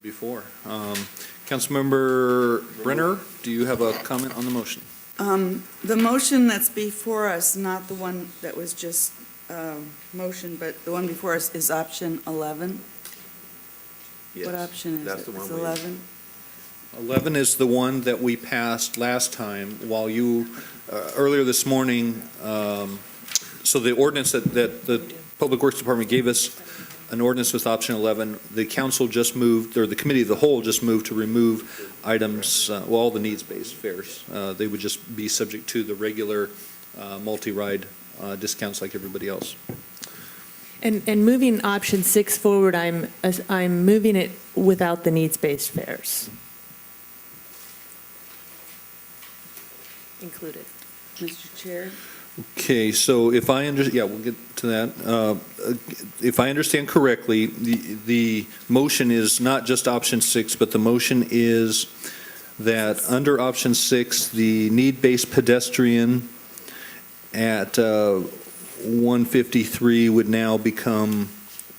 before. Councilmember Brenner, do you have a comment on the motion? The motion that's before us, not the one that was just motion, but the one before us is option 11. Yes, What option is that's it? the one It's we- 11? 11 is the one that we passed last time while you, earlier this morning, so the ordinance that the Public Works Department gave us, an ordinance with option 11, the council just moved, or the committee of the whole just moved to remove items, all the needs-based fares. They would just be subject to the regular multi-ride discounts like everybody else. And moving option 6 forward, I'm moving it without the needs-based fares included. Mr. Chair? Okay, so if I yeah, we'll get to that. If I understand correctly, the motion is not just option 6, but the motion is that under option 6, the need-based pedestrian at 153 would now become,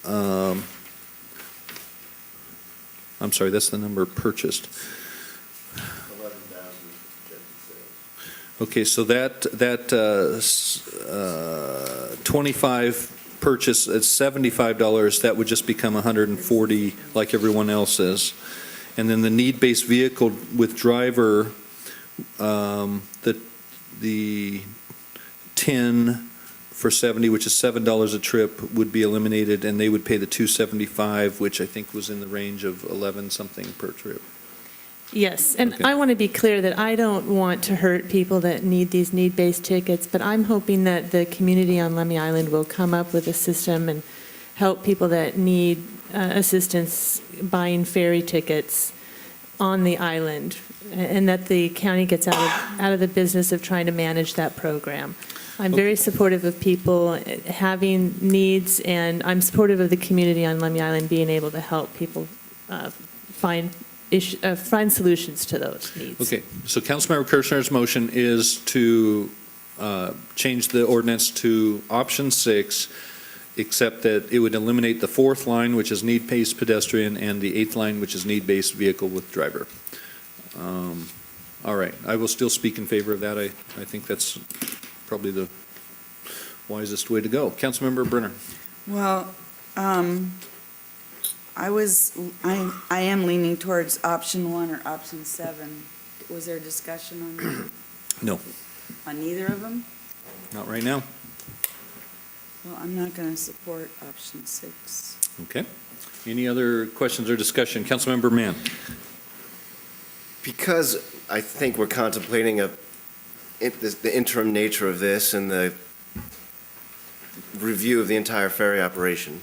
I'm sorry, that's the number purchased. 11,056. Okay, so that 25 purchase at $75, that would just become 140 like everyone else's. And then the need-based vehicle with driver, the 10 for 70, which is $7 a trip, would be eliminated, and they would pay the 275, which I think was in the range of 11 something per trip. Yes, and Okay. I want to be clear that I don't want to hurt people that need these need-based tickets, but I'm hoping that the community on Lummi Island will come up with a system and help people that need assistance buying ferry tickets on the island, and that the county gets out of the business of trying to manage that program. I'm very supportive of people having needs, and I'm supportive of the community on Lummi Island being able to help people find solutions to those needs. Okay, so Councilmember Kirchner's motion is to change the ordinance to option 6, except that it would eliminate the 4th line, which is need-based pedestrian, and the 8th line, which is need-based vehicle with driver. All right, I will still speak in favor of that. I think that's probably the wisest way to go. Councilmember Brenner. Well, I am leaning towards option 1 or option 7. Was there discussion on that? No, On neither of them? not right now. Well, I'm not going to support option 6. Okay. Any other questions or discussion? Councilmember Mann. Because I think we're contemplating the interim nature of this and the review of the entire ferry operation.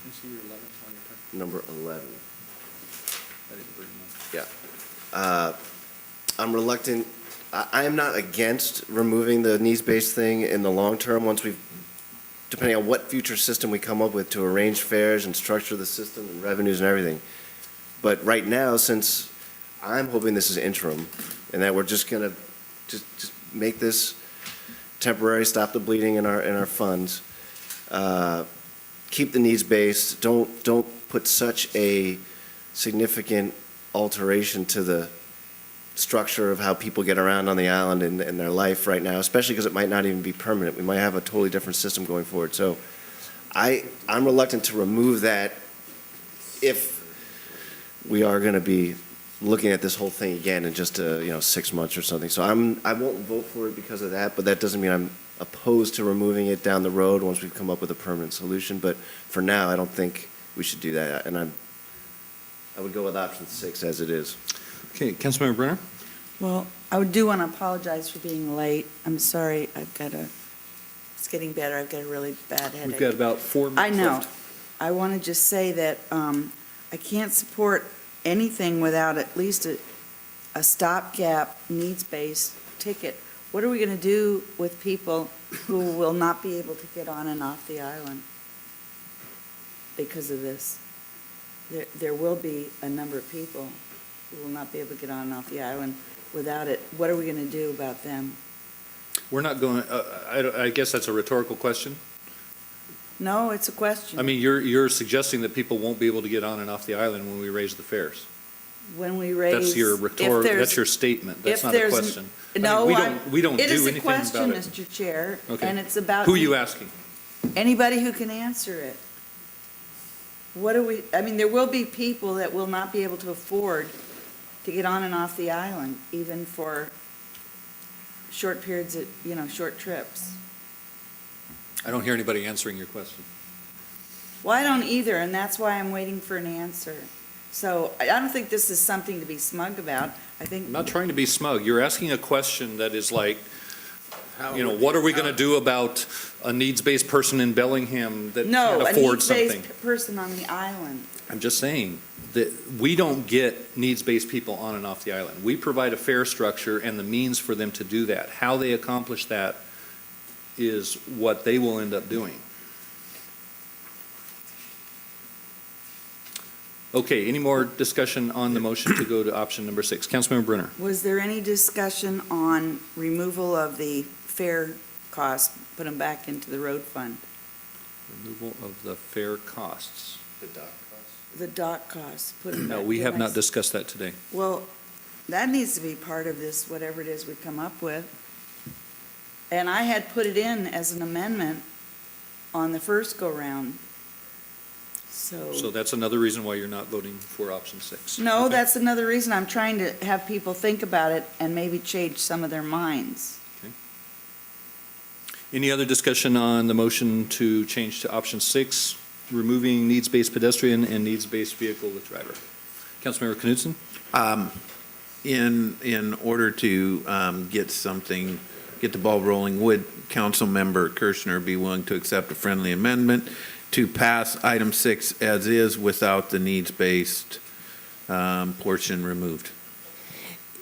Number 11. Yeah. I'm reluctant. I am not against removing the needs-based thing in the long term once depending on what future system we come up with to arrange fares and structure the system and revenues and everything. But right now, since I'm hoping this is interim and that we're just going to just make this temporary, stop the bleeding in our funds, keep the needs-based, don't put such a significant alteration to the structure of how people get around on the island in their life right now, especially because it might not even be permanent. We might have a totally different system going forward. So I'm reluctant to remove that if we are going to be looking at this whole thing again in just 6 months or something. So I won't vote for it because of that, but that doesn't mean I'm opposed to removing it down the road once we've come up with a permanent solution. But for now, I don't think we should do that, and I would go with option 6 as it is. Okay, Councilmember Brenner. Well, I do want to apologize for being late. I'm sorry. It's getting better. I've got a really bad headache. We've got about 4 minutes I know. left. I want to just say that I can't support anything without at least a stopgap needs-based ticket. What are we going to do with people who will not be able to get on and off the island because of this? There will be a number of people who will not be able to get on and off the island without it. What are we going to do about them? We're not going, I guess that's a rhetorical question. No, it's a question. I mean, you're suggesting that people won't be able to get on and off the island when we raise the fares. when we raise. That's your rhetorical, there's- that's your statement. That's if not a there's- question. I mean, No, we don't do it is a anything question, about it. Mr. Chair, Okay. and it's about. Who are you asking? Anybody who can answer it. What do we, I mean, there will be people that will not be able to afford to get on and off the island, even for short periods of, short trips. I don't hear anybody answering your question. Well, I don't either, and that's why I'm waiting for an answer. So I don't think this is something to be smug about. I think. I'm not trying to be smug. You're asking a question that is like, what are we going to do about a needs-based person in Bellingham that No, can't a afford something? needs-based person on the island. I'm just saying that we don't get needs-based people on and off the island. We provide a fare structure and the means for them to do that. How they accomplish that is what they will end up doing. Okay, any more discussion on the motion to go to option number 6? Councilmember Brenner. Was there any discussion on removal of the fare costs, put them back into the road fund? Removal of the fare costs. The dock costs, put them back. No, we have Didn't I not discussed that today. Well, that needs to be part of this, whatever it is we come up with. And I had put it in as an amendment on the first go-round. So that's another reason why you're not voting for option 6. No, Okay. that's another reason. I'm trying to have people think about it and maybe change some of their minds. Any other discussion on the motion to change to option 6, removing needs-based pedestrian and needs-based vehicle with driver? Councilmember Knudsen? In order to get the ball rolling, would Councilmember Kirschner be willing to accept a friendly amendment to pass item 6 as is without the needs-based portion removed?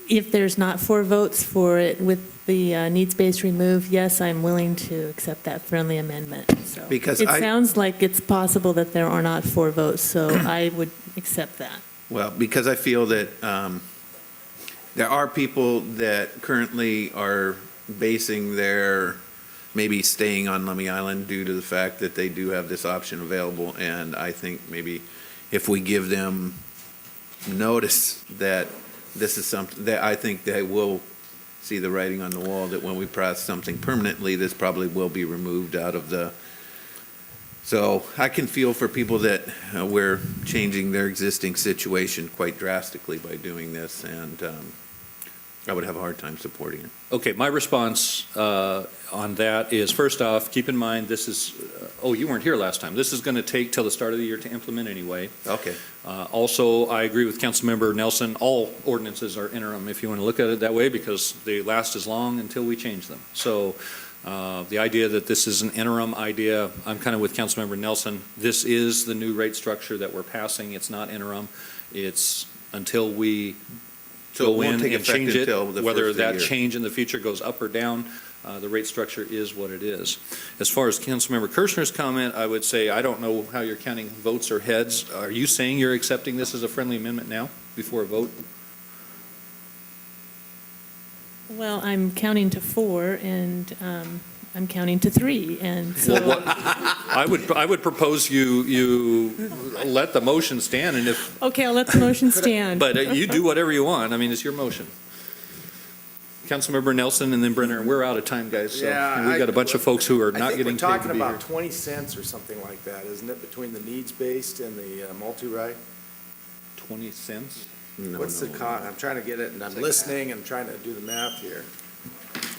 If there's not 4 votes for it with the needs-based removed, yes, I'm willing to accept that friendly amendment. So Because it sounds like it's possible that there are not 4 votes, so I would accept that. Well, because I feel that there are people that currently are basing their, maybe staying on Lummi Island due to the fact that they do have this option available, and I think maybe if we give them notice that this is something, that I think they will see the writing on the wall, that when we pass something permanently, this probably will be removed out of the, so I can feel for people that we're changing their existing situation quite drastically by doing this, and I would have a hard time supporting it. Okay, my response on that is, first off, keep in mind, this is, you weren't here last time. This is going to take till the start of the year to implement anyway. Okay. Also, I agree with Councilmember Nelson, all ordinances are interim, if you want to look at it that way, because they last as long until we change them. So the idea that this is an interim idea, I'm kind of with Councilmember Nelson. This is the new rate structure that we're passing. It's not interim. It's until we So it go won't in take and effect change it. until the Whether first of the that year. change in the future goes up or down, the rate structure is what it is. As far as Councilmember Kirschner's comment, I would say, I don't know how you're counting votes or heads. Are you saying you're accepting this as a friendly amendment now, before a vote? Well, I'm counting to 4, and I'm counting to 3, and so. Well, I would propose you let the motion stand, and if, Okay, I'll let the motion stand. but you do whatever you want. I mean, it's your motion. Councilmember Nelson and then Brenner, and we're out of time, guys, so Yeah, and we've got a bunch of folks who are not I getting think we're paid to talking be here. about 20 cents or something like that, isn't it, between the needs-based and the multi-ride? 20 cents? What's the cost? I'm trying to get it, and I'm listening, and trying to do the math here.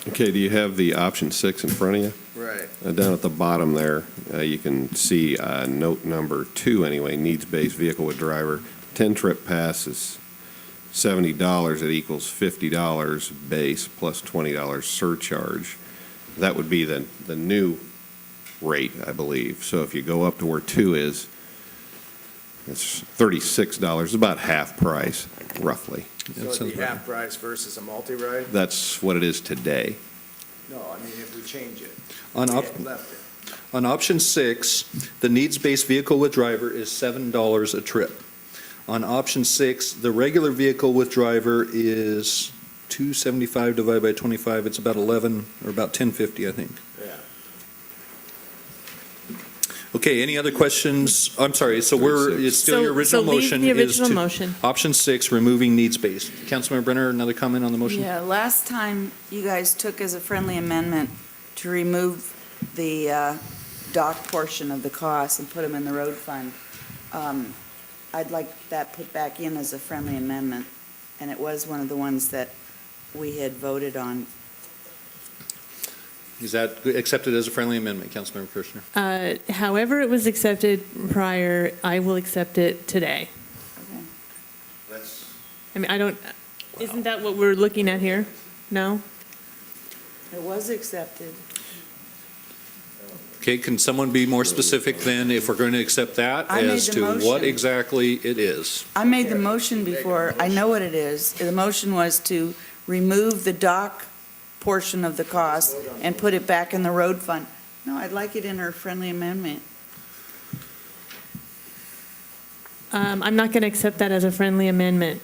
Okay, do you have the option 6 in front of you? Right. Down at the bottom there, you can see note number 2 anyway, needs-based vehicle with driver. 10-trip pass is $70, it equals $50 base plus $20 surcharge. That would be the new rate, I believe. So if you go up to where 2 is, it's $36, about half price, roughly. So it'd be half price versus a multi-ride? That's what it is today. No, I mean, if we change it. On we op- had left it. On option 6, the needs-based vehicle with driver is $7 a trip. On option 6, the regular vehicle with driver is $2.75 divided by 25, it's about 11, or about $10.50, I think. Yeah. Okay, any other questions? I'm sorry, so it's still your original So leave motion the is original to, motion. option 6, removing needs-based. Councilmember Brenner, another comment on the motion? Yeah, last time you guys took as a friendly amendment to remove the dock portion of the cost and put them in the road fund. I'd like that put back in as a friendly amendment, and it was one of the ones that we had voted on. Is that accepted as a friendly amendment, Councilmember Kirchner? However it was accepted prior, I will accept it today. Okay. I mean, I don't, isn't that what we're looking at here? No? It was accepted. Okay, can someone be more specific then, if we're going to accept that, I made as the to what motion. exactly it is? I made the motion before, I know what it is. The motion was to remove the dock portion of the cost and put it back in the road fund. No, I'd like it in her friendly amendment. I'm not going to accept that as a friendly amendment.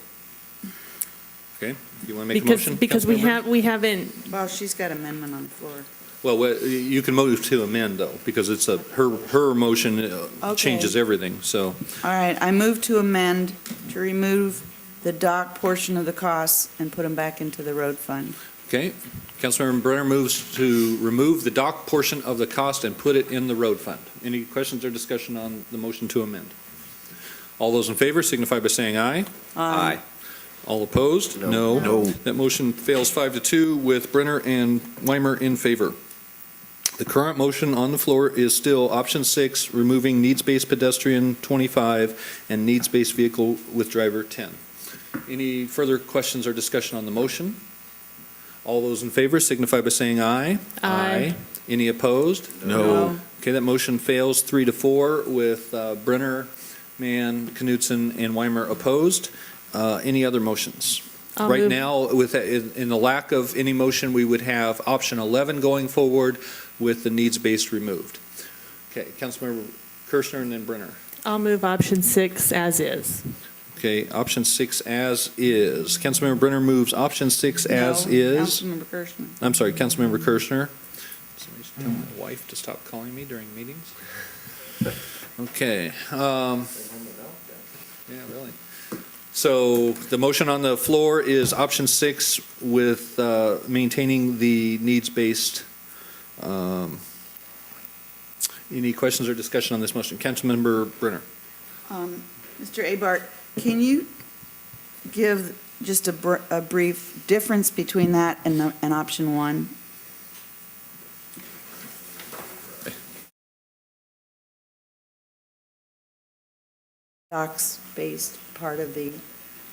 Okay, you want to make a motion? Because Councilmember? we haven't, Well, she's got amendment on the floor. Well, you can move to amend, though, because it's her motion Okay. changes everything, so. All right, I move to amend to remove the dock portion of the costs and put them back into the road fund. Okay, Councilmember Brenner moves to remove the dock portion of the cost and put it in the road fund. Any questions or discussion on the motion to amend? All those in favor signify by saying aye. All opposed? No. No. That motion fails 5-2 with Brenner and Weimer in favor. The current motion on the floor is still option 6, removing needs-based pedestrian 25 and needs-based vehicle with driver 10. Any further questions or discussion on the motion? All those in favor signify by saying aye. Aye. Any opposed? No. Okay, that motion fails 3-4 with Brenner, Mann, Knutson, and Weimer opposed. Any other motions? I'll Right move- now, in the lack of any motion, we would have option 11 going forward with the needs-based removed. Okay, Councilmember Kirchner and then Brenner. I'll move option 6 as is. Okay, option 6 as is. Councilmember Brenner moves option 6 as No, is. Councilmember Kirschner. I'm sorry, Councilmember Kirchner. Somebody should tell my wife to stop calling me during meetings. Okay. Yeah, really. So the motion on the floor is option 6 with maintaining the needs-based. Any questions or discussion on this motion? Councilmember Brenner. Mr. Abart, can you give just a brief difference between that and option 1? Docks-based part of the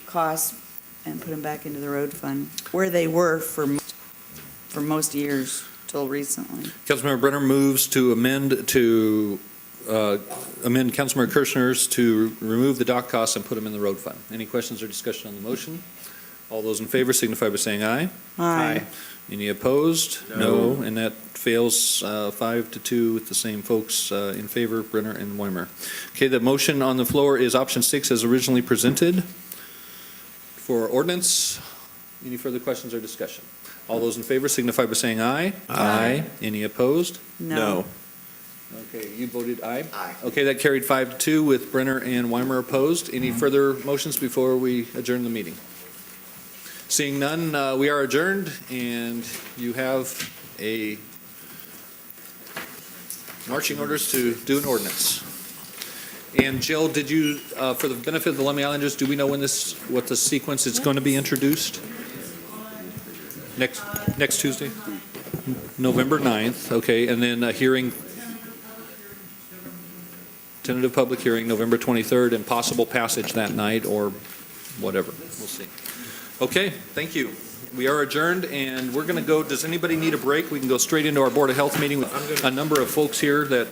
cost and put them back into the road fund, where they were for most years till recently. Councilmember Brenner moves to amend Councilmember Kirchner's to remove the dock costs and put them in the road fund. Any questions or discussion on the motion? All those in favor signify by saying aye. Aye. Any opposed? No. And that fails 5-2 with the same folks in favor, Brenner and Weimer. Okay, the motion on the floor is option 6 as originally presented for ordinance. Any further questions or discussion? All those in favor signify by saying aye. Aye. Any opposed? No. Okay, you voted aye? Aye. Okay, that carried 5-2 with Brenner and Weimer opposed. Any further motions before we adjourn the meeting? Seeing none, we are adjourned, and you have a marching orders to do an ordinance. And Jill, did you, for the benefit of the Lummi Islanders, do we know when what the sequence is going to be introduced? Next Tuesday? November 9th, okay, and then a hearing, tentative public hearing, November 23rd, and possible passage that night, or whatever, we'll see. Okay, thank you. We are adjourned, and we're going to go, does anybody need a break? We can go straight into our Board of Health meeting with a number of folks here that